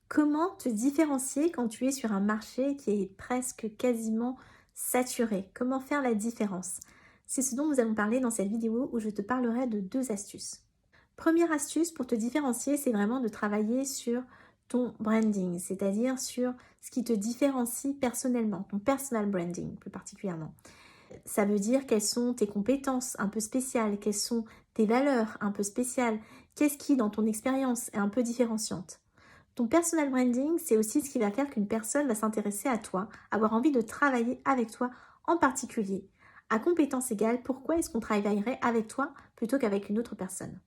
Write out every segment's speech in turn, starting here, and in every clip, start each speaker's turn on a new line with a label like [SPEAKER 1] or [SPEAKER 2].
[SPEAKER 1] Comment te différencier quand tu es sur un marché qui est presque quasiment saturé? Comment faire la différence? C'est ce dont nous allons parler dans cette vidéo où je te parlerai de 2 astuces. Première astuce pour te différencier, c'est vraiment de travailler sur ton branding, c'est-à-dire sur ce qui te différencie personnellement, ton personal branding plus particulièrement. Ça veut dire quelles sont tes compétences un peu spéciales, quelles sont tes valeurs un peu spéciales, qu'est-ce qui dans ton expérience est un peu différenciante. Ton personal branding, c'est aussi ce qui va faire qu'une personne va s'intéresser à toi, avoir envie de travailler avec toi en particulier. À compétence égale, pourquoi est-ce qu'on travaillerait avec toi plutôt qu'avec une autre personne?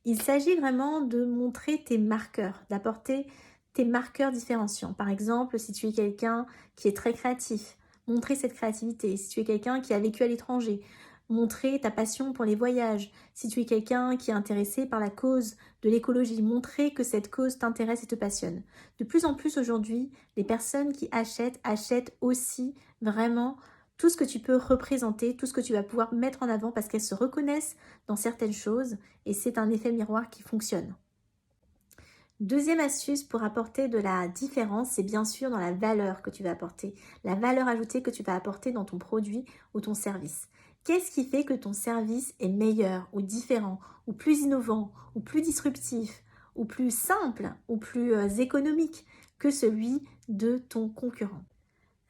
[SPEAKER 1] Il s'agit vraiment de montrer tes marqueurs, d'apporter tes marqueurs différenciants. Par exemple, si tu es quelqu'un qui est très créatif, montrer cette créativité. Si tu es quelqu'un qui a vécu à l'étranger, montrer ta passion pour les voyages. Si tu es quelqu'un qui est intéressé par la cause de l'écologie, montrer que cette cause t'intéresse et te passionne. De plus en plus aujourd'hui, les personnes qui achètent aussi vraiment tout ce que tu peux représenter, tout ce que tu vas pouvoir mettre en avant parce qu'elles se reconnaissent dans certaines choses et c'est un effet miroir qui fonctionne. Deuxième astuce pour apporter de la différence, c'est bien sûr dans la valeur que tu vas apporter, la valeur ajoutée que tu vas apporter dans ton produit ou ton service. Qu'est-ce qui fait que ton service est meilleur ou différent ou plus innovant ou plus disruptif ou plus simple ou plus économique que celui de ton concurrent?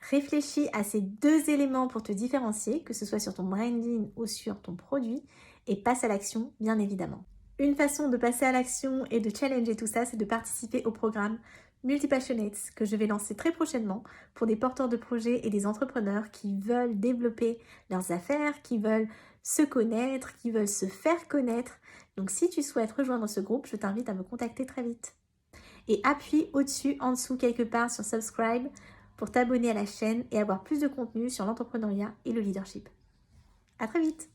[SPEAKER 1] Réfléchis à ces 2 éléments pour te différencier, que ce soit sur ton branding ou sur ton produit, et passe à l'action, bien évidemment. Une façon de passer à l'action et de challenger tout ça, c'est de participer au programme Multipassionates que je vais lancer très prochainement pour des porteurs de projets et des entrepreneurs qui veulent développer leurs affaires, qui veulent se connaître, qui veulent se faire connaître. Donc si tu souhaites rejoindre ce groupe, je t'invite à me contacter très vite. Et appuie au-dessus, en dessous, quelque part sur subscribe pour t'abonner à la chaîne et avoir plus de contenu sur l'entrepreneuriat et le leadership. À très vite!